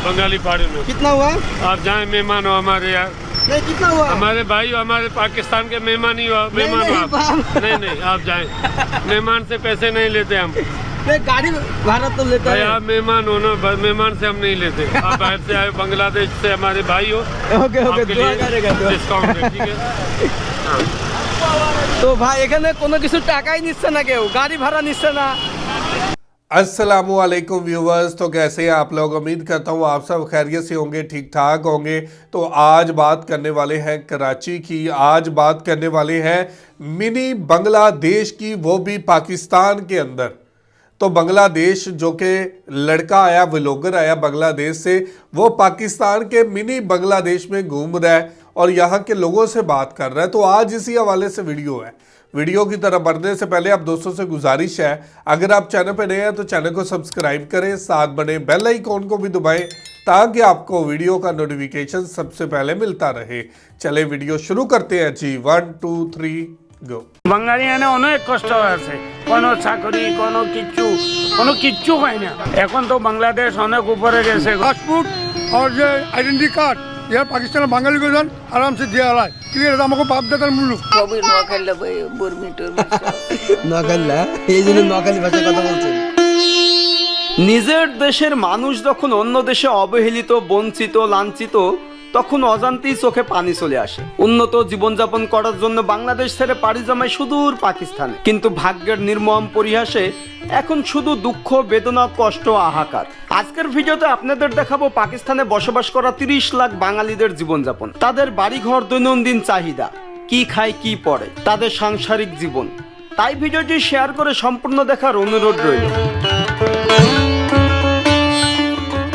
बंगाली पहाड़ी में। कितना हुआ? आप जाए मेहमान हो हमारे यार। नहीं, कितना हुआ? हमारे भाई हो, हमारे पाकिस्तान के मेहमान ही हो, मेहमान हो आप। नहीं आप जाए, मेहमान से पैसे नहीं लेते हम। नहीं, गाड़ी भाड़ा तो लेता भाई है। आप मेहमान हो ना, मेहमान से हम नहीं लेते। आप बाहर से आए, बांग्लादेश से हमारे भाई हो, ओके आपके दुआ लिए करेगा डिस्काउंट है, ठीक है। हाँ। তো ভাই এখানে কোনো কিছু টাকাই নিচ্ছে না, কেউ গাড়ি ভাড়া নিচ্ছে না। अस्सलामुअलैकुम व्यूवर्स, तो कैसे हैं आप लोग। उम्मीद करता हूँ आप सब खैरियत से होंगे, ठीक ठाक होंगे। तो आज बात करने वाले हैं कराची की। आज बात करने वाले हैं मिनी बांग्लादेश की, वो भी पाकिस्तान के अंदर। तो बांग्लादेश जो कि लड़का आया, व्लॉगर आया बांग्लादेश से, वो पाकिस्तान के मिनी बांग्लादेश में घूम रहा है और यहाँ के लोगों से बात कर रहा है। तो आज इसी हवाले से वीडियो है। वीडियो की तरफ बढ़ने से पहले आप दोस्तों से गुजारिश है, अगर आप चैनल पर नए हैं तो चैनल को सब्सक्राइब करें, साथ बने बेल आइकॉन को भी दबाएं ताकि आपको वीडियो का नोटिफिकेशन सबसे पहले मिलता रहे। चले वीडियो शुरू करते हैं जी। 1 2 3 गो। বাঙালিয়ানে অনেক কষ্ট আছে, কোনো চাকরি কোনো কিচ্ছু হয় না। এখন তো বাংলাদেশ অনেক উপরে গেছে। पासपोर्ट और जो आइडेंटिटी कार्ड यार पाकिस्तान बांगाली को जान आराम से दिया रहा है क्लियर है। हमको बाप दादा मुल्लुक কবি নোয়াখালী বই বুরমি টুরমি নোয়াখালী, এই জন্য নোয়াখালী ভাষায় কথা বলছেন। নিজের দেশের মানুষ যখন অন্য দেশে অবহেলিত, বঞ্চিত, লাঞ্ছিত, তখন অজান্তেই চোখে পানি চলে আসে। উন্নত জীবনযাপন করার জন্য বাংলাদেশ ছেড়ে পাড়ি জমায় সুদূর পাকিস্তানে। কিন্তু ভাগ্যের নির্মম পরিহাসে এখন শুধু দুঃখ, বেদনা, কষ্ট, হাহাকার। আজকের ভিডিওতে আপনাদের দেখাবো পাকিস্তানে বসবাস করা 30 লাখ বাঙালিদের জীবনযাপন, তাদের বাড়িঘর, দৈনন্দিন চাহিদা, কি খায় কি পড়ে, তাদের সাংসারিক জীবন। তাই ভিডিওটি শেয়ার করে সম্পূর্ণ দেখার অনুরোধ রইল।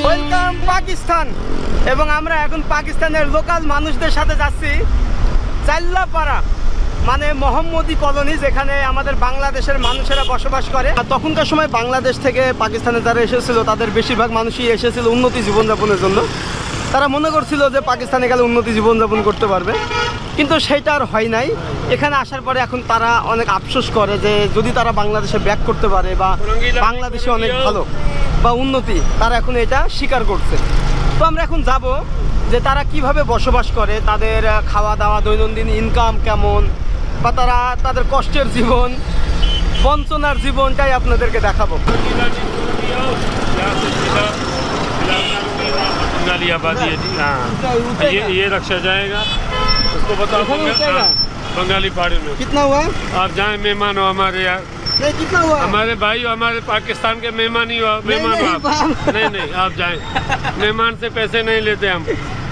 ওয়েলকাম পাকিস্তান। এবং আমরা এখন পাকিস্তানের লোকাল মানুষদের সাথে যাচ্ছি চাল্লাপাড়া, মানে মোহাম্মদী কলোনি, যেখানে আমাদের বাংলাদেশের মানুষেরা বসবাস করে। আর তখনকার সময় বাংলাদেশ থেকে পাকিস্তানে যারা এসেছিল তাদের বেশিরভাগ মানুষই এসেছিল উন্নতি জীবনযাপনের জন্য। তারা মনে করছিল যে পাকিস্তানে গেলে উন্নতি জীবনযাপন করতে পারবে, কিন্তু সেটা আর হয় নাই। এখানে আসার পরে এখন তারা অনেক আফসোস করে যে যদি তারা বাংলাদেশে ব্যাক করতে পারে বা বাংলাদেশে অনেক ভালো বা উন্নতি, তারা এখন এটা স্বীকার করছে। তো আমরা এখন যাব যে তারা কিভাবে বসবাস করে, তাদের খাওয়া দাওয়া, দৈনন্দিন ইনকাম কেমন, বা তারা তাদের কষ্টের জীবন, বঞ্চনার জীবনটাই আপনাদেরকে দেখাবো। बंगाली आबादी है जी। हाँ, ये रक्षा जाएगा, उसको बताओ। बंगाली पहाड़ी में। कितना हुआ? आप जाए, मेहमान हो हमारे यार। नहीं, कितना हुआ? हमारे भाई हो, हमारे पाकिस्तान के मेहमान ही हो, मेहमान हो आप। नहीं आप जाए, मेहमान से पैसे नहीं लेते हम।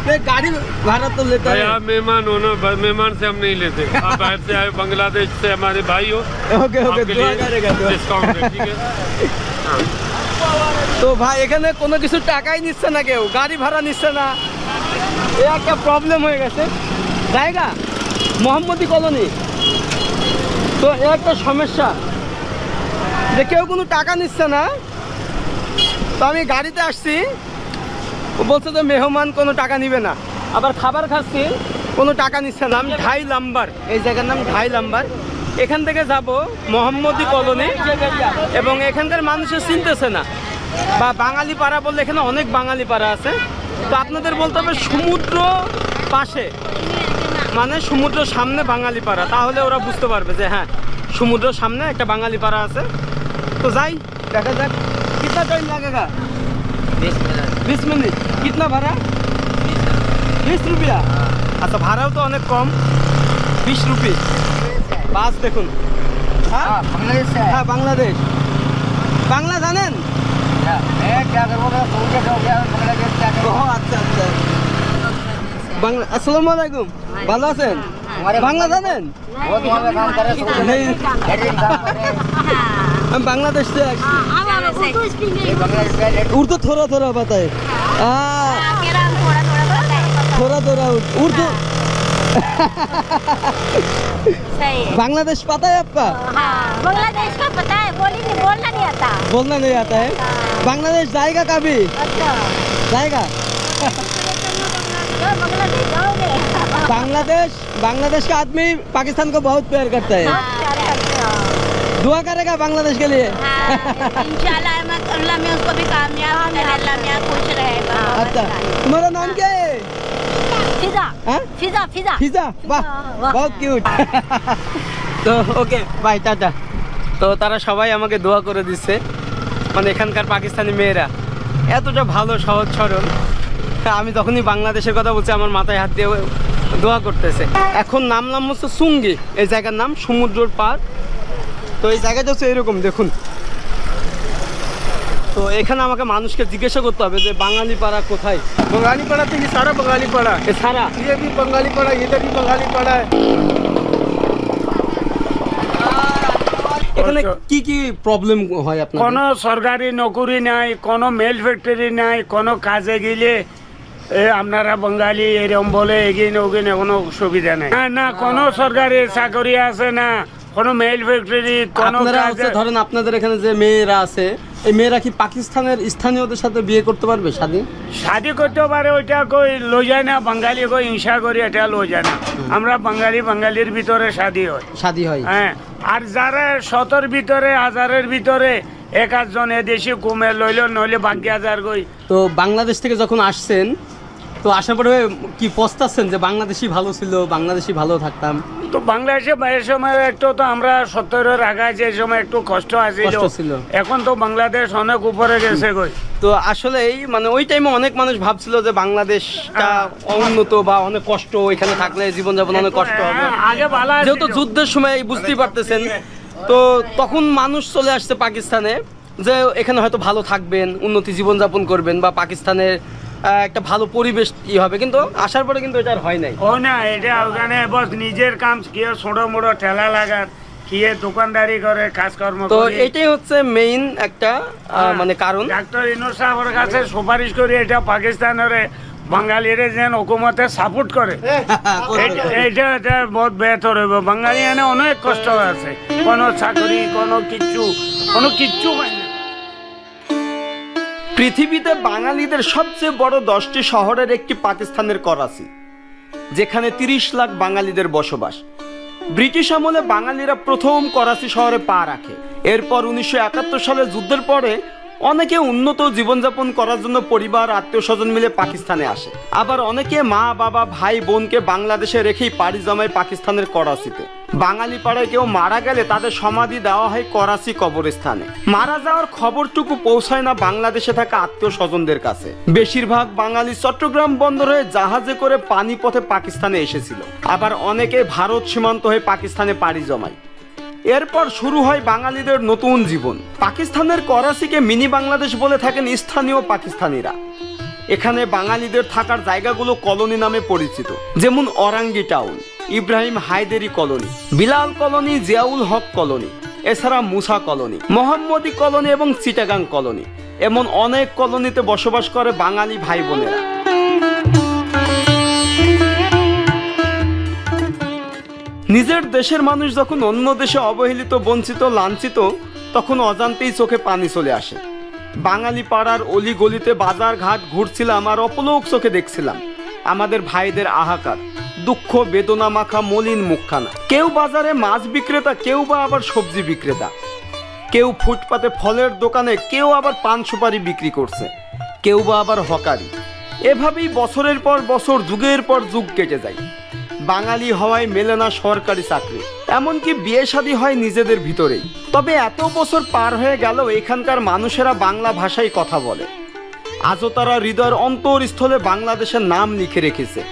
नहीं, गाड़ी भाड़ा तो लेता भाई है। आप मेहमान हो ना, मेहमान से हम नहीं लेते। आप बाहर से आए, बांग्लादेश से हमारे भाई हो, ओके आपके दुआ लिए करेगा डिस्काउंट है, ठीक है। हाँ। তো ভাই এখানে কোনো কিছু টাকাই নিচ্ছে না, কেউ গাড়ি ভাড়া নিচ্ছে না। এ একটা প্রবলেম হয়ে গেছে। জায়গা মোহাম্মদী কলোনি, তো এ একটা সমস্যা যে কেউ কোনো টাকা নিচ্ছে না। তো আমি গাড়িতে আসছি, ও বলছে যে মেহমান কোনো টাকা নিবে না। আবার খাবার খাচ্ছি, কোনো টাকা নিচ্ছে না। আমি ঢাই লাম্বার, এই জায়গার নাম ঢাই লাম্বার। এখান থেকে যাব মোহাম্মদী কলোনি, এবং এখানকার মানুষের চিনতেছে না, বা বাঙালি পাড়া বললে এখানে অনেক বাঙালি পাড়া আছে। তো আপনাদের বলতে হবে সমুদ্র পাশে, মানে সমুদ্রের সামনে বাঙালি পাড়া, তাহলে ওরা বুঝতে পারবে যে হ্যাঁ সমুদ্রের সামনে একটা বাঙালি পাড়া আছে। তো যাই, দেখা যাক। কিतना টাইম লাগেगा? 20 মিনিট। কিतना ভাড়া? 20 রুপিয়া। আচ্ছা, ভাড়াও তো অনেক কম, 20 রুপি। বাস দেখুন। হ্যাঁ বাংলাদেশ হ্যাঁ বাংলাদেশ। বাংলা জানেন? ও আচ্ছা আচ্ছা। বাংলা। আসসালামু আলাইকুম, ভালো আছেন? বাংলা জানেন? नहीं, हम बांग्लादेश से उर्दू थोड़ा थोड़ा बताए। थोड़ा थोड़ा उर्दू। सही है। बांग्लादेश पता है आपका? हाँ, बांग्लादेश का पता है, बोलना नहीं आता। बोलना नहीं आता है। बांग्लादेश जाएगा कभी? अच्छा, जाएगा। बांग्लादेश जाओगे? बांग्लादेश का आदमी पाकिस्तान को बहुत प्यार करता है। दुआ करेगा बांग्लादेश के लिए। इंशाल्लाह अल्लाह में उसको भी कामयाब करे, अल्लाह में खुश रहेगा। तुम्हारा नाम क्या है? फिजा हाँ? फिजा फिजा फिजा বাহ বাহ। বহুত কিউট তো ওকে বাই টাটা তো তারা সবাই আমাকে দোয়া করে দিচ্ছে মানে এখানকার পাকিস্তানি মেয়েরা এতটা ভালো সহজ সরল আমি যখনই বাংলাদেশের কথা বলছি আমার মাথায় হাত দিয়ে দোয়া করতেছে এখন নামলাম হচ্ছে সুঙ্গি এই জায়গার নাম সমুদ্রের পার তো এই জায়গাটা হচ্ছে এরকম দেখুন তো এখানে আমাকে মানুষকে জিজ্ঞাসা করতে হবে যে বাঙালি পাড়া কোথায় बंगाली पड़ा तो ये सारा बंगाली पड़ा है, এ ছাড়া ये भी बंगाली पड़ा, इधर भी बंगाली पड़ा है। এখানে কি কি প্রবলেম হয় আপনার কোনো সরকারি নকরি নাই, কোনো মেল ফ্যাক্টরি নাই, কোনো কাজে গেলে আপনারা বাঙালি এরকম বলে এগিয়ে ওগিয়ে কোনো সুবিধা নাই। না না কোনো সরকারি চাকরি আছে না, কোনো মেল ফ্যাক্টরি, কোনো আপনারা কাজে হচ্ছে ধরেন আপনাদের এখানে যে মেয়েরা আছে এই মেয়েরা কি পাকিস্তানের স্থানীয়দের সাথে বিয়ে করতে পারবে স্বাধীন শাদি করতে পারে, ওইটা কই লই যায় না, বাঙালি কই হিংসা করি এটা লই যায় না। আমরা বাঙালির ভিতরে শাদি হয়। শাদী হয় হ্যাঁ, আর যারা ১০০ ভিতরে ১০০০ ভিতরে এক আধজন এদেশি কমে লইল, নইলে বাকি ১০০০ কই। তো বাংলাদেশ থেকে যখন আসছেন তো আসার পরে কি পস্তাচ্ছেন যে বাংলাদেশই ভালো ছিল বাংলাদেশি ভালো থাকতাম তো বাংলাদেশে বাইরের সময় একটু তো আমরা ৭০-এর আগে যে সময় একটু কষ্ট কষ্ট ছিল। ছিল, এখন তো বাংলাদেশ অনেক উপরে গেছে কই। তো আসলে এই মানে ওই টাইমে অনেক মানুষ ভাবছিল যে বাংলাদেশটা উন্নত বা অনেক কষ্ট এখানে থাকলে জীবনযাপন অনেক কষ্ট হবে হ্যাঁ, আগে ভালো যেহেতু ছিল। যুদ্ধের সময় বুঝতেই পারতেছেন তো তখন মানুষ চলে আসছে পাকিস্তানে যে এখানে হয়তো ভালো থাকবেন উন্নতি জীবনযাপন করবেন বা পাকিস্তানের একটা ভালো পরিবেশ ই হবে কিন্তু আসার পরে কিন্তু এটা আর হয় নাই ও না, এটা ওখানে বস নিজের কাম কিয়ে ছোট মোটো ঠেলা লাগার, কিয়ে দোকানদারি করে কাজকর্ম তো করে। এটাই হচ্ছে মেইন একটা মানে কারণ ডাক্তার ইউনূস সাহেবের কাছে সুপারিশ করি এটা পাকিস্তানের বাঙালিরা যেন হুকুমতে সাপোর্ট করে। এটা বহুত বেহতর হইব। বাঙালি এনে অনেক কষ্ট আছে, কোনো চাকরি কোনো কিচ্ছু হয় না। পৃথিবীতে বাঙালিদের সবচেয়ে বড় 10টি শহরের একটি পাকিস্তানের করাচি যেখানে 30 লাখ বাঙালিদের বসবাস ব্রিটিশ আমলে বাঙালিরা প্রথম করাচি শহরে পা রাখে এরপর 1971 সালে যুদ্ধের পরে অনেকে উন্নত জীবনযাপন করার জন্য পরিবার আত্মীয় স্বজন মিলে পাকিস্তানে আসে আবার অনেকে মা বাবা ভাই বোনকে বাংলাদেশে রেখেই পাড়ি জমায় পাকিস্তানের করাচিতে বাঙালি পাড়ায় কেউ মারা গেলে তাদের সমাধি দেওয়া হয় করাচি কবরস্থানে মারা যাওয়ার খবরটুকু পৌঁছায় না বাংলাদেশে থাকা আত্মীয় স্বজনদের কাছে বেশিরভাগ বাঙালি চট্টগ্রাম বন্দর হয়ে জাহাজে করে পানিপথে পাকিস্তানে এসেছিল আবার অনেকে ভারত সীমান্ত হয়ে পাকিস্তানে পাড়ি জমায় এরপর শুরু হয় বাঙালিদের নতুন জীবন পাকিস্তানের করাচিকে মিনি বাংলাদেশ বলে থাকেন স্থানীয় পাকিস্তানিরা এখানে বাঙালিদের থাকার জায়গাগুলো কলোনি নামে পরিচিত যেমন Orangi town Ibrahim Hyderi colony Bilal colony Ziaul Haq colony এছাড়া মুসা কলোনি মোহাম্মদী কলোনি এবং চিটাগাং কলোনি এমন অনেক কলোনিতে বসবাস করে বাঙালি ভাই বোনেরা নিজের দেশের মানুষ যখন অন্য দেশে অবহেলিত বঞ্চিত লাঞ্ছিত তখন অজান্তেই চোখে পানি চলে আসে বাঙালি পাড়ার অলি গলিতে বাজার ঘাট ঘুরছিলাম আর অপলোক চোখে দেখছিলাম আমাদের ভাইদের আহাকার দুঃখ বেদনা মাখা মলিন মুখখানা কেউ বাজারে মাছ বিক্রেতা কেউ বা আবার সবজি বিক্রেতা কেউ ফুটপাতে ফলের দোকানে কেউ আবার পান সুপারি বিক্রি করছে কেউ বা আবার হকারি এভাবেই বছরের পর বছর যুগের পর যুগ কেটে যায় বাঙালি হওয়ায় মেলে না সরকারি চাকরি এমনকি বিয়ে শাদী হয় নিজেদের ভিতরেই তবে এত বছর পার হয়ে গেল এখানকার মানুষেরা বাংলা ভাষায় কথা বলে আজও তারা হৃদয়ের অন্তরস্থলে বাংলাদেশের নাম লিখে রেখেছে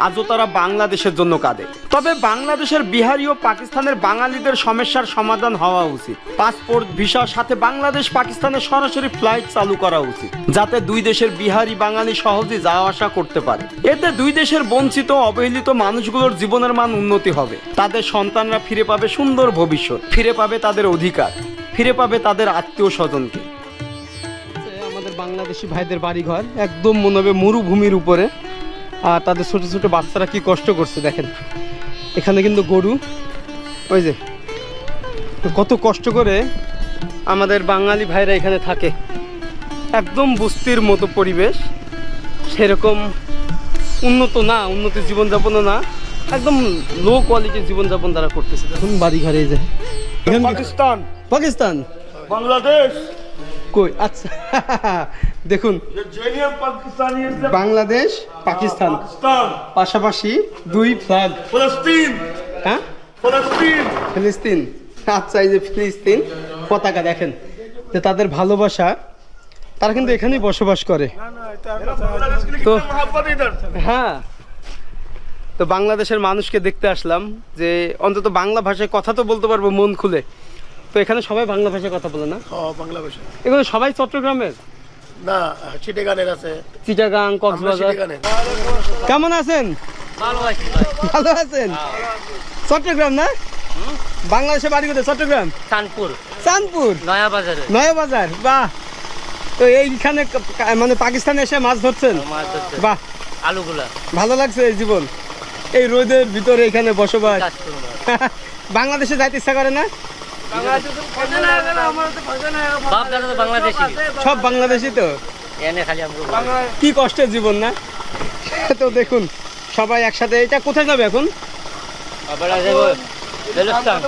আজও তারা বাংলাদেশের জন্য কাঁদে তবে বাংলাদেশের বিহারি ও পাকিস্তানের বাঙালিদের সমস্যার সমাধান হওয়া উচিত পাসপোর্ট ভিসার সাথে বাংলাদেশ পাকিস্তানের সরাসরি ফ্লাইট চালু করা উচিত যাতে দুই দেশের বিহারি বাঙালি সহজে যাওয়া আসা করতে পারে এতে দুই দেশের বঞ্চিত অবহেলিত মানুষগুলোর জীবনের মান উন্নতি হবে তাদের সন্তানরা ফিরে পাবে সুন্দর ভবিষ্যৎ ফিরে পাবে তাদের অধিকার ফিরে পাবে তাদের আত্মীয় স্বজনকে আমাদের বাংলাদেশি ভাইদের বাড়িঘর একদম মনে হবে মরুভূমির উপরে আর তাদের ছোট ছোট বাচ্চারা কি কষ্ট করছে দেখেন এখানে কিন্তু গরু ওই যে কত কষ্ট করে আমাদের বাঙালি ভাইরা এখানে থাকে একদম বস্তির মতো পরিবেশ সেরকম উন্নত না উন্নত জীবনযাপনও না একদম লো কোয়ালিটির জীবনযাপন তারা করতেছে দেখুন বাড়িঘরে এই যে पाकिस्तान পাকিস্তান बांग्लादेश কই আচ্ছা দেখুন বাংলাদেশ পাকিস্তান পাশাপাশি দুই ফ্ল্যাগ হ্যাঁ ফিলিস্তিন আচ্ছা এই যে ফিলিস্তিন পতাকা দেখেন যে তাদের ভালোবাসা তারা কিন্তু এখানেই বসবাস করে তো হ্যাঁ তো বাংলাদেশের মানুষকে দেখতে আসলাম যে অন্তত বাংলা ভাষায় কথা তো বলতে পারবো মন খুলে তো এখানে সবাই বাংলা ভাষায় কথা বলে না বাংলা ভাষা এগুলো সবাই চট্টগ্রামের না চিটাগানের আছে চিটাগাং কক্সবাজার কেমন আছেন ভালো আছেন চট্টগ্রাম না বাংলাদেশে বাড়ি কোথায় চট্টগ্রাম চাঁদপুর নয়া বাজার বাহ তো এইখানে মানে পাকিস্তানে এসে মাছ ধরছেন বাহ আলুগুলা ভালো লাগছে এই জীবন এই রোদের ভিতরে এখানে বসবাস বাংলাদেশে যাইতে ইচ্ছা করে না বাপ দাদা তো বাংলাদেশি সব বাংলাদেশি তো এনে খালি আমগো কি কষ্টের জীবন না তো দেখুন সবাই একসাথে এটা কোথায় যাবে এখন আবার যাবো বেলুস্তান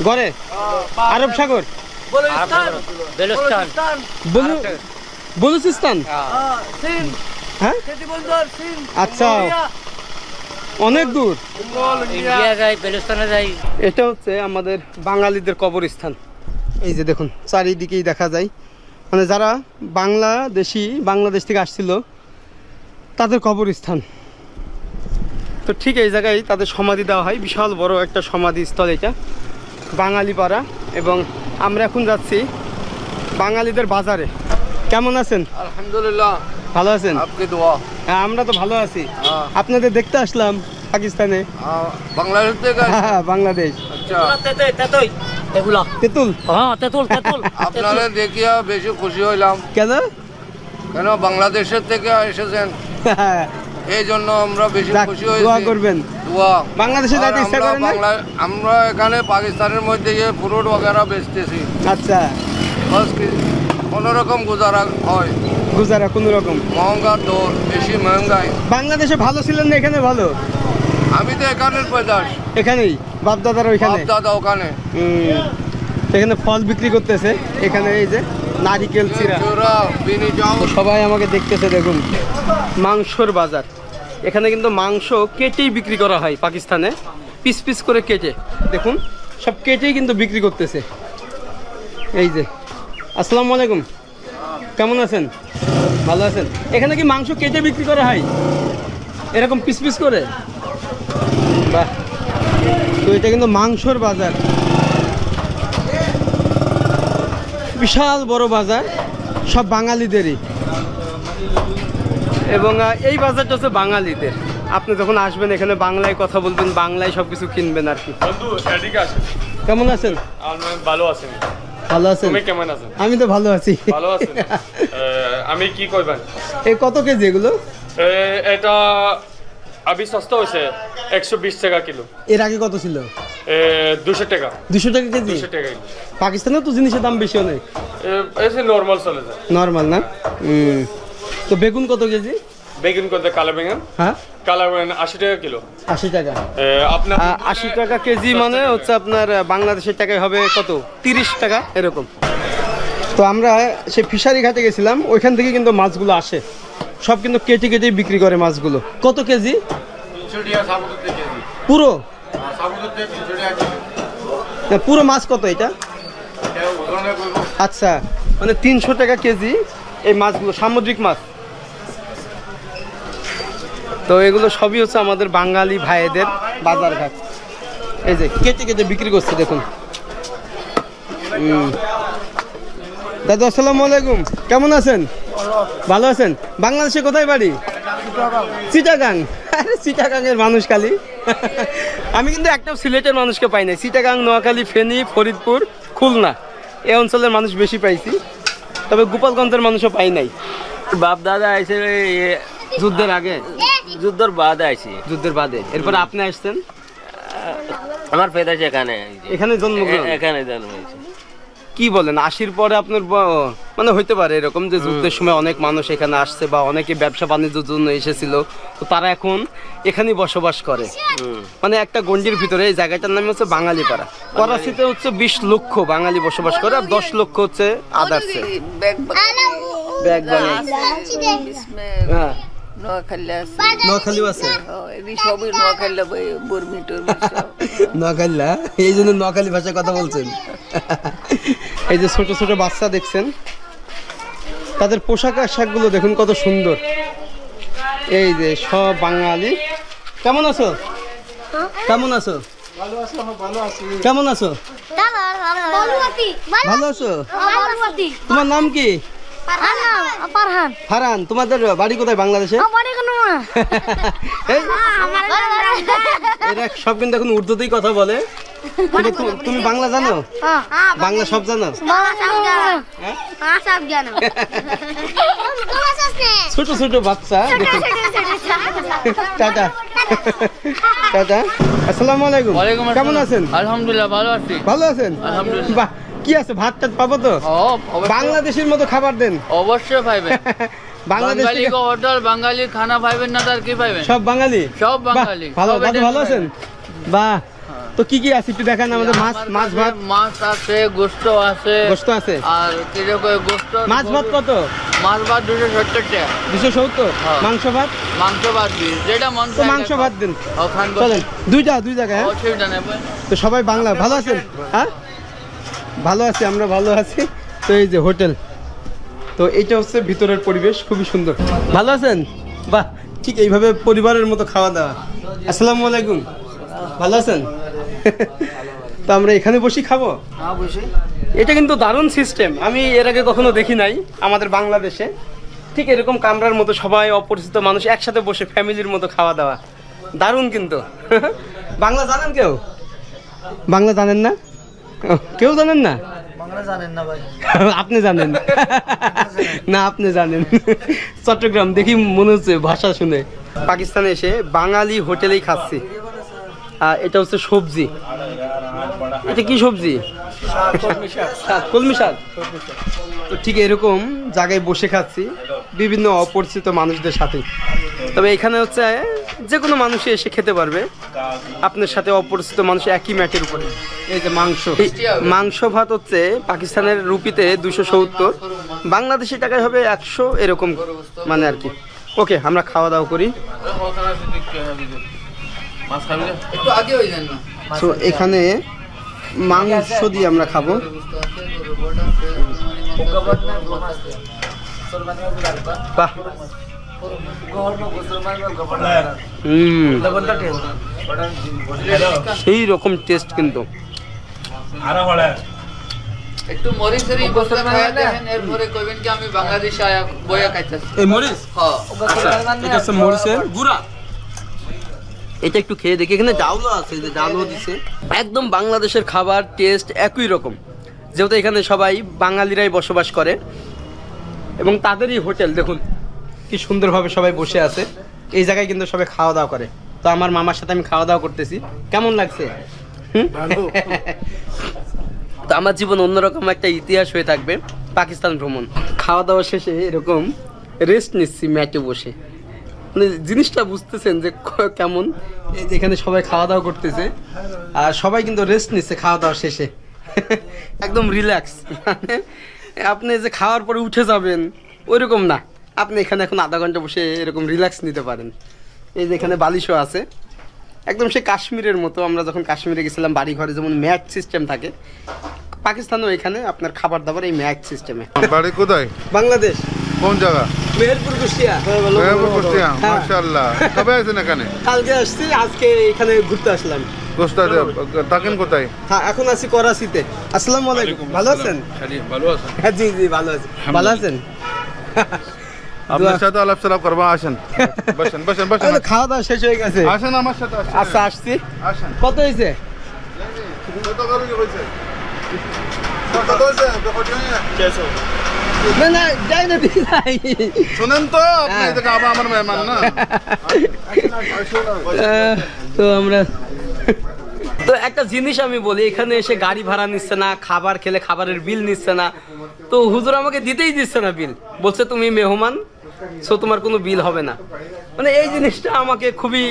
ঘরে আরব সাগর বেলুস্তান বলুচিস্তান হ্যাঁ আচ্ছা অনেক দূর ইন্ডিয়া যাই বেলুস্তানে যাই এটা হচ্ছে আমাদের বাঙালিদের কবরস্থান এই যে দেখুন চারিদিকেই দেখা যায় মানে যারা বাংলাদেশ থেকে আসছিল তাদের কবরস্থান তো ঠিক এই জায়গায় তাদের সমাধি দেওয়া হয় বিশাল বড় একটা সমাধিস্থল এটা বাঙালি পাড়া এবং আমরা এখন যাচ্ছি বাঙালিদের বাজারে কেমন আছেন আলহামদুলিল্লাহ ভালো আছেন আপনি দোয়া হ্যাঁ আমরা তো ভালো আছি আপনাদের দেখতে আসলাম পাকিস্তানে বাংলাদেশ থেকে হ্যাঁ বাংলাদেশ আচ্ছা এগুলা তেঁতুল হ্যাঁ তেতুল আপনারা দেখিয়া বেশি খুশি হইলাম কেন কেন বাংলাদেশের থেকে এসেছেন এই জন্য আমরা বেশি যাক, খুশি দোয়া হয়েছি করবেন দোয়া বাংলাদেশে আর যাইতে ইচ্ছা আমরা করে না আমরা এখানে পাকিস্তানের মধ্যে গিয়ে ফ্রুট वगैरह বেচতেছি আচ্ছা বাস কি কোনো রকম গুজারা হয় গুজারা কোনো রকম মহঙ্গা দর বেশি মহঙ্গাই বাংলাদেশে ভালো ছিলেন না এখানে ভালো আমি তো এখানের পয়দাস এখানেই বাপ দাদার ওইখানে দাদা ওখানে এখানে ফল বিক্রি করতেছে এখানে এই যে নারিকেল চিরা চোরা বিনি যাও তো সবাই আমাকে দেখতেছে দেখুন মাংসর বাজার এখানে কিন্তু মাংস কেটেই বিক্রি করা হয় পাকিস্তানে পিস পিস করে কেটে দেখুন সব কেটেই কিন্তু বিক্রি করতেছে এই যে আসসালামু আলাইকুম কেমন আছেন ভালো আছেন এখানে কি মাংস কেটে বিক্রি করা হয় এরকম পিস পিস করে বাহ তো এটা কিন্তু মাংসর বাজার বিশাল বড় বাজার সব বাঙালিদেরই এবং এই বাজারটা হচ্ছে বাঙালিদের আপনি যখন আসবেন এখানে বাংলায় কথা বলবেন বাংলায় সব কিছু কিনবেন আর কি বন্ধু এদিকে আসেন কেমন আছেন ভালো আছেন ভালো আছেন তুমি কেমন আছেন আমি তো ভালো আছি ভালো আছেন আমি কি কইবেন এই কত কেজি এগুলো এটা আবি সস্তা হয়েছে 120 টাকা কিলো এর আগে কত ছিল 200 টাকা 200 টাকা কেজি 200 টাকা কিলো পাকিস্তানেও তো জিনিসের দাম বেশি অনেক এসে নরমাল চলে যায় নর্মাল না তো বেগুন কত কেজি বেগুন কত কালো বেগুন হ্যাঁ কালো বেগুন 80 টাকা কিলো 80 টাকা আপনার 80 টাকা কেজি মানে হচ্ছে আপনার বাংলাদেশের টাকায় হবে কত 30 টাকা এরকম তো আমরা সে ফিশারি ঘাটে গেছিলাম ওইখান থেকে কিন্তু মাছগুলো আসে সব কিন্তু কেটে কেটেই বিক্রি করে মাছগুলো কত কেজি 300 টাকা সাবুত কেজি পুরো সাবুত 300 টাকা না পুরো মাছ কত এটা আচ্ছা মানে 300 টাকা কেজি এই মাছগুলো সামুদ্রিক মাছ তো এগুলো সবই হচ্ছে আমাদের বাঙালি ভাইদের বাজার ঘাট এই যে কেটে কেটে বিক্রি করছে দেখুন দাদা আসসালামু আলাইকুম কেমন আছেন ভালো আছেন বাংলাদেশে কোথায় বাড়ি চিটাগাং আরে চিটাগাংয়ের মানুষ খালি আমি কিন্তু একটাও সিলেটের মানুষকে পাই নাই চিটাগাং নোয়াখালী ফেনী ফরিদপুর খুলনা এই অঞ্চলের মানুষ বেশি পাইছি তবে গোপালগঞ্জের মানুষও পাই নাই বাপ দাদা আইছে যুদ্ধের আগে যুদ্ধের বাদে আইছি যুদ্ধের বাদে এরপর আপনি আসছেন আমার পেদাস এখানে এখানে জন্মগ্রহণ এখানে জন্ম হয়েছে কি বলেন 80-র পরে আপনার মানে হইতে পারে এরকম যে যুদ্ধের সময় অনেক মানুষ এখানে আসছে বা অনেকে ব্যবসা বাণিজ্যের জন্য এসেছিল, তো তারা এখন এখানেই বসবাস করে। মানে একটা গন্ডির ভিতরে এই জায়গাটার নাম হচ্ছে বাঙালিপাড়া। করাচিতে হচ্ছে 20 লক্ষ বাঙালি বসবাস করে, আর 10 লক্ষ হচ্ছে আদার্সে। ব্যাগ হ্যাঁ, নোয়াখালীও আছে। নোয়াখালীলা, এই জন্য নোয়াখালী ভাষায় কথা বলছেন। এই যে ছোট ছোট বাচ্চা দেখছেন, তাদের পোশাক আশাকগুলো দেখুন কত সুন্দর। এই যে সব বাঙালি। কেমন আছো? কেমন আছো? কেমন আছো? ভালো আছো? তোমার নাম কি? ফারহান। তোমাদের বাড়ি কোথায় বাংলাদেশে? এরা সব কিন্তু এখন উর্দুতেই কথা বলে। তুমি বাংলা জানো? বাংলা সব জানো? ছোট ছোট বাচ্চা। Tata tata. আসসালামু আলাইকুম। কেমন আছেন? আলহামদুলিল্লাহ ভালো আছি। ভালো আছেন? আলহামদুলিল্লাহ। বাহ, কি আছে, ভাত টাত পাবো তো? বাংলাদেশের মতো খাবার দেন। অবশ্যই পাইবেন। বাংলাদেশ বাঙালি হোটেল, বাঙালি খানা পাইবেন না তার কি পাইবেন? সব বাঙালি। সব বাহ, বাঙালি। ভালো। দাদু ভালো আছেন? বাহ, তো কি কি আছে একটু দেখান আমাদের। মাছ ভাত। মাছ আছে, গোস্ত আছে। গোস্ত আছে। আর কিরকম গোস্ত? মাছ ভাত কত? মাছ ভাত 270 টাকা। 270। হ্যাঁ। মাংস ভাত? মাংস ভাত দিন, যেটা মন তো মাংস ভাত দিন। ওখান চলেন, দুই জায়গায়। হ্যাঁ? অসুবিধা নেই। তো সবাই বাংলা। ভালো আছেন? হ্যাঁ, ভালো আছি, আমরা ভালো আছি। তো এই যে হোটেল, তো এইটা হচ্ছে ভিতরের পরিবেশ, খুবই সুন্দর। ভালো আছেন? বাহ, ঠিক এইভাবে পরিবারের মতো খাওয়া দাওয়া। আসসালামু আলাইকুম। ভালো আছেন? তো আমরা এখানে বসি খাবো। এটা কিন্তু দারুণ সিস্টেম, আমি এর আগে কখনো দেখি নাই আমাদের বাংলাদেশে। ঠিক এরকম কামরার মতো সবাই অপরিচিত মানুষ একসাথে বসে ফ্যামিলির মতো খাওয়া দাওয়া, দারুণ কিন্তু। বাংলা জানেন কেউ? বাংলা জানেন না? কেউ জানেন না? আপনি জানেন না? আপনি জানেন চট্টগ্রাম দেখি মনে হচ্ছে ভাষা শুনে। পাকিস্তানে এসে বাঙালি হোটেলেই খাচ্ছি। এটা হচ্ছে সবজি। এটা কি সবজি? কলমি শাক। তো ঠিক এরকম জায়গায় বসে খাচ্ছি বিভিন্ন অপরিচিত মানুষদের সাথে। তবে এখানে হচ্ছে যে কোনো মানুষই এসে খেতে পারবে, আপনার সাথে অপরিচিত মানুষ একই ম্যাটের উপরে। এই যে মাংস ভাত হচ্ছে পাকিস্তানের রুপিতে 270, বাংলাদেশি টাকায় হবে 100 এরকম মানে আর কি। ওকে, আমরা খাওয়া দাওয়া করি। একটু আগে হয়ে যান না। তো এখানে মাংস দিয়ে আমরা খাবো। বাহ, সেই রকম টেস্ট কিন্তু। একটু মরিচেরই গোস্ত খায়া দেখেন, এরপরে কইবেন কি আমি বাংলাদেশে আয়া বইয়া খাইতাছি। এই মরিচ? হ্যাঁ, এটা হচ্ছে মরিচের গুঁড়া। এটা একটু খেয়ে দেখি। এখানে ডাউলও আছে, যে ডাউলও দিছে। একদম বাংলাদেশের খাবার টেস্ট একই রকম, যেহেতু এখানে সবাই বাঙালিরাই বসবাস করে এবং তাদেরই হোটেল। দেখুন কি সুন্দরভাবে সবাই বসে আছে। এই জায়গায় কিন্তু সবাই খাওয়া দাওয়া করে। তো আমার মামার সাথে আমি খাওয়া দাওয়া করতেছি। কেমন লাগছে? তো আমার জীবন অন্যরকম একটা ইতিহাস হয়ে থাকবে পাকিস্তান ভ্রমণ। খাওয়া দাওয়া শেষে এরকম রেস্ট নিচ্ছি ম্যাটে বসে। মানে জিনিসটা বুঝতেছেন যে কেমন। এই যে এখানে সবাই খাওয়া দাওয়া করতেছে আর সবাই কিন্তু রেস্ট নিচ্ছে খাওয়া দাওয়া শেষে। একদম রিল্যাক্স। মানে আপনি যে খাওয়ার পরে উঠে যাবেন ওইরকম না, আপনি এখানে এখন আধা ঘন্টা বসে এরকম রিল্যাক্স নিতে পারেন। এই যে এখানে বালিশও আছে, একদম সে কাশ্মীরের মতো। আমরা যখন কাশ্মীরে গেছিলাম বাড়ি ঘরে যেমন ম্যাট সিস্টেম থাকে, পাকিস্তানেও এখানে আপনার খাবার দাবার এই ম্যাট সিস্টেমে। বাড়ি কোথায়? বাংলাদেশ। কোন জায়গা? মেহেরপুর কুষ্টিয়া। মেহেরপুর কুষ্টিয়া। মাশাআল্লাহ। কবে আসেন এখানে? কালকে আসছি, আজকে এখানে ঘুরতে আসলাম। কোথায় থাকেন? কোথায়? হ্যাঁ, এখন আছি করাচিতে। আসসালামু আলাইকুম। ভালো আছেন? ভালো আছেন? হ্যাঁ, জি জি ভালো আছি। ভালো আছেন? আপনার সাথে আলাপ সালাপ করবো, আসেন। বসেন বসেন বসেন। খাওয়া দাওয়া শেষ হয়ে গেছে। আসেন আমার সাথে। আচ্ছা, আসছি। আসেন। কত হয়েছে? কত করে হয়েছে? কত হয়েছে? না না, যাই না, দিই নাই। শুনেন তো, আপনি এদিকে আবার আমার মেহমান না। তো আমরা তো একটা জিনিস আমি বলি, এখানে এসে গাড়ি ভাড়া নিচ্ছে না, খাবার খেলে খাবারের বিল নিচ্ছে না, তো হুজুর আমাকে দিতেই দিচ্ছে না বিল, বলছে তুমি মেহমান, সো তোমার কোনো বিল হবে না। মানে এই জিনিসটা আমাকে খুবই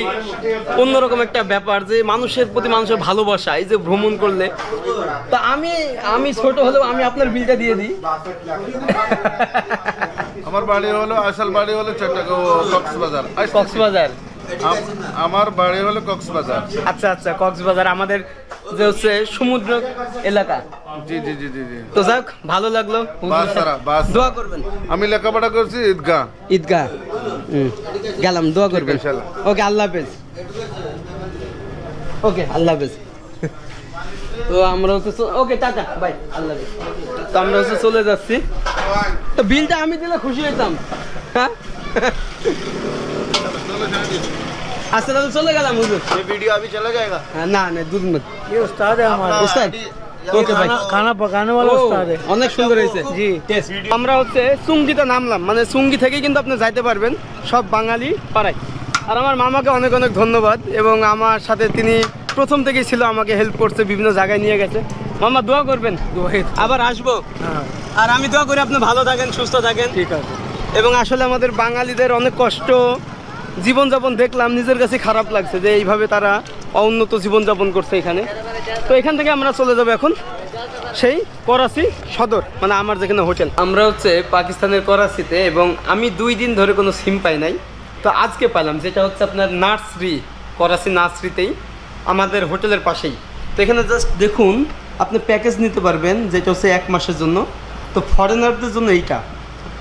অন্যরকম একটা ব্যাপার, যে মানুষের প্রতি মানুষের ভালোবাসা, এই যে ভ্রমণ করলে। তা আমি ছোট হলেও আমি আপনার বিলটা দিয়ে দিই। আমার বাড়ি হলো, আসল বাড়ি হলো কক্সবাজার। কক্সবাজার? আমার বাড়ি হলো কক্সবাজার। আচ্ছা আচ্ছা, কক্সবাজার আমাদের যে হচ্ছে সমুদ্র এলাকা। জি জি জি জি জি। তো যাক, ভালো লাগলো। দোয়া করবেন। আমি লেখাপড়া করছি ঈদগাহ। ঈদগাহ গেলাম, দোয়া করবেন। ওকে, আল্লাহ হাফেজ। ওকে, আল্লাহ হাফেজ। তো আমরা হচ্ছে ওকে, টাটা, বাই, আল্লাহ হাফেজ। তো আমরা হচ্ছে চলে যাচ্ছি। তো বিলটা আমি দিলে খুশি হইতাম। হ্যাঁ, আচ্ছা তাহলে চলে গেলাম হুজুর। वीडियो अभी चला जाएगा। না না, দুধ মত। ये उस्ताद है हमारा। উস্তাদ, ওকে ভাই, खाना पकाने वाला उस्ताद है। অনেক সুন্দর হয়েছে জি। আমরা হচ্ছে চুঙ্গিতে নামলাম, মানে চুঙ্গি থেকে কিন্তু আপনি যাইতে পারবেন সব বাঙালি পাড়ায়। আর আমার মামাকে অনেক অনেক ধন্যবাদ, এবং আমার সাথে তিনি প্রথম থেকেই ছিল, আমাকে হেল্প করছে, বিভিন্ন জায়গায় নিয়ে গেছে। মামা দোয়া করবেন, আবার আসবো। আর আমি দোয়া করি আপনি ভালো থাকেন, সুস্থ থাকেন। ঠিক আছে। এবং আসলে আমাদের বাঙালিদের অনেক কষ্ট জীবনযাপন দেখলাম, নিজের কাছে খারাপ লাগছে যে এইভাবে তারা অউন্নত জীবনযাপন করছে এখানে। তো এখান থেকে আমরা চলে যাবো এখন সেই করাচি সদর, মানে আমার যেখানে হোটেল। আমরা হচ্ছে পাকিস্তানের করাচিতে, এবং আমি 2 দিন ধরে কোনো সিম পাই নাই, তো আজকে পেলাম, যেটা হচ্ছে আপনার নার্সারি, করাচি নার্সারিতেই, আমাদের হোটেলের পাশেই। তো এখানে জাস্ট দেখুন, আপনি প্যাকেজ নিতে পারবেন, যেটা হচ্ছে 1 মাসের জন্য। তো ফরেনারদের জন্য এইটা,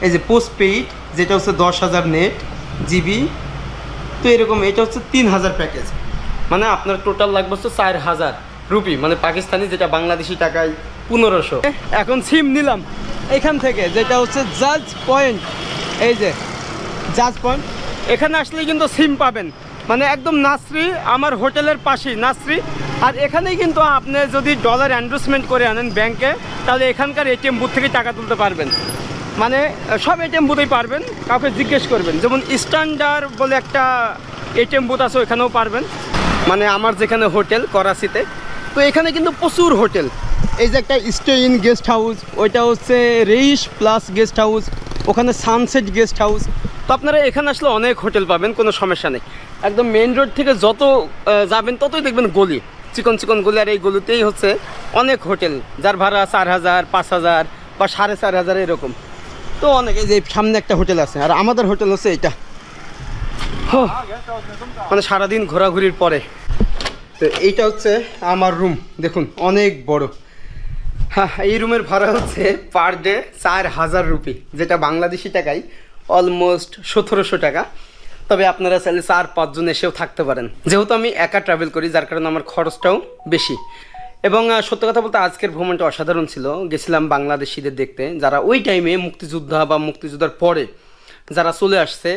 এই যে পোস্ট পেইড, যেটা হচ্ছে 10,000 নেট জিবি। তো এরকম এটা হচ্ছে 3,000 প্যাকেজ, মানে আপনার টোটাল লাগবে হচ্ছে 4,000 রুপি, মানে পাকিস্তানি, যেটা বাংলাদেশি টাকায় 1500। এখন সিম নিলাম এখান থেকে, যেটা হচ্ছে জাজ পয়েন্ট। এই যে জাজ পয়েন্ট, এখানে আসলে কিন্তু সিম পাবেন, মানে একদম নার্সারি, আমার হোটেলের পাশেই নার্সারি। আর এখানেই কিন্তু আপনি যদি ডলার এনরোলমেন্ট করে আনেন ব্যাংকে, তাহলে এখানকার এটিএম বুথ থেকে টাকা তুলতে পারবেন, মানে সব এটিএম বুথেই পারবেন। কাউকে জিজ্ঞেস করবেন, যেমন স্ট্যান্ডার্ড বলে একটা এটিএম বুথ আছে, ওখানেও পারবেন, মানে আমার যেখানে হোটেল করাচিতে। তো এখানে কিন্তু প্রচুর হোটেল, এই যে একটা স্টে ইন গেস্ট হাউস, ওইটা হচ্ছে রেইশ প্লাস গেস্ট হাউস, ওখানে সানসেট গেস্ট হাউস। তো আপনারা এখানে আসলে অনেক হোটেল পাবেন, কোনো সমস্যা নেই। একদম মেইন রোড থেকে যত যাবেন ততই দেখবেন গলি, চিকন চিকন গলি, আর এই গলিতেই হচ্ছে অনেক হোটেল, যার ভাড়া 4,000, 5,000 বা 4,500 এরকম। তো অনেক, এই যে সামনে একটা হোটেল আছে, আর আমাদের হোটেল হচ্ছে এইটা। মানে সারাদিন ঘোরাঘুরির পরে। তো এইটা হচ্ছে আমার রুম, দেখুন অনেক বড়। হ্যাঁ, এই রুমের ভাড়া হচ্ছে পার ডে 4,000 রুপি, যেটা বাংলাদেশি টাকায় অলমোস্ট 1,700 টাকা। তবে আপনারা চাইলে 4-5 জন এসেও থাকতে পারেন, যেহেতু আমি একা ট্রাভেল করি, যার কারণে আমার খরচটাও বেশি। এবং সত্য কথা বলতে আজকের ভ্রমণটা অসাধারণ ছিল। গেছিলাম বাংলাদেশিদের দেখতে, যারা ওই টাইমে মুক্তিযোদ্ধা বা মুক্তিযোদ্ধার পরে যারা চলে আসছে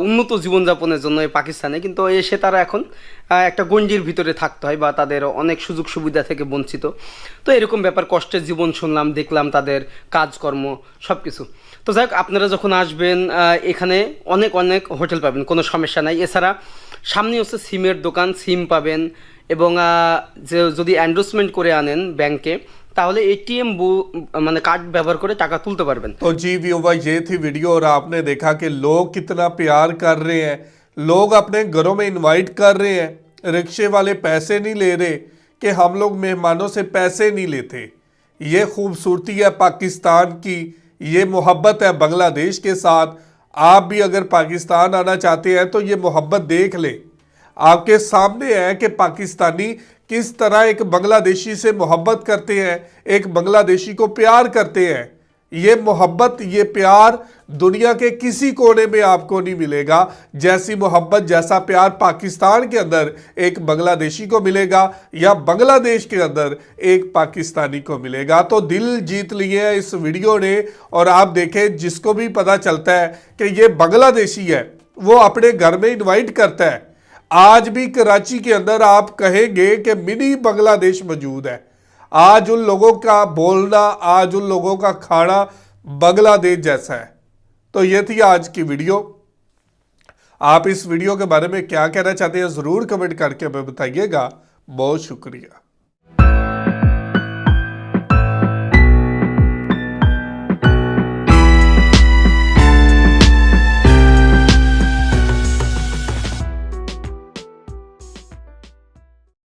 উন্নত জীবনযাপনের জন্য এই পাকিস্তানে, কিন্তু এসে তারা এখন একটা গণ্ডির ভিতরে থাকতে হয়, বা তাদের অনেক সুযোগ সুবিধা থেকে বঞ্চিত। তো এরকম ব্যাপার, কষ্টের জীবন শুনলাম, দেখলাম তাদের কাজকর্ম সব কিছু। তো যাই হোক, আপনারা যখন আসবেন এখানে অনেক অনেক হোটেল পাবেন, কোনো সমস্যা নাই। এছাড়া সামনে হচ্ছে সিমের দোকান, সিম পাবেন, এবং যে যদি এনরোলমেন্ট করে আনেন ব্যাংকে, ताहले एटीएम माने कार्ड व्यवहार करे टाका तुलते पारबेन। तो जी व्यूअर, ये थी वीडियो और आपने देखा कि लोग कितना प्यार कर रहे हैं, लोग अपने घरों में इनवाइट कर रहे हैं, रिक्शे वाले पैसे नहीं ले रहे कि हम लोग मेहमानों से पैसे नहीं लेते। ये खूबसूरती है पाकिस्तान की, ये मोहब्बत है बांग्लादेश के साथ। आप भी अगर पाकिस्तान आना चाहते हैं तो ये मोहब्बत देख लें, आपके सामने है कि पाकिस्तानी किस तरह एक बांग्लादेशी से मोहब्बत करते हैं, एक बांग्लादेशी को प्यार करते हैं। ये मोहब्बत, ये प्यार दुनिया के किसी कोने में आपको नहीं मिलेगा। जैसी मोहब्बत, जैसा प्यार पाकिस्तान के अंदर एक बांग्लादेशी को मिलेगा या बांग्लादेश के अंदर एक पाकिस्तानी को मिलेगा। तो दिल जीत लिए है इस वीडियो ने। और आप देखें, जिसको भी पता चलता है कि ये बांग्लादेशी है, वो अपने घर में इन्वाइट करता है। आज भी कराची के अंदर आप कहेंगे कि मिनी बांग्लादेश मौजूद है। आज उन लोगों का बोलना, आज उन लोगों का खाना बांग्लादेश जैसा है। तो ये थी आज की वीडियो। आप इस वीडियो के बारे में क्या कहना चाहते हैं ज़रूर कमेंट करके हमें बताइएगा। बहुत शुक्रिया।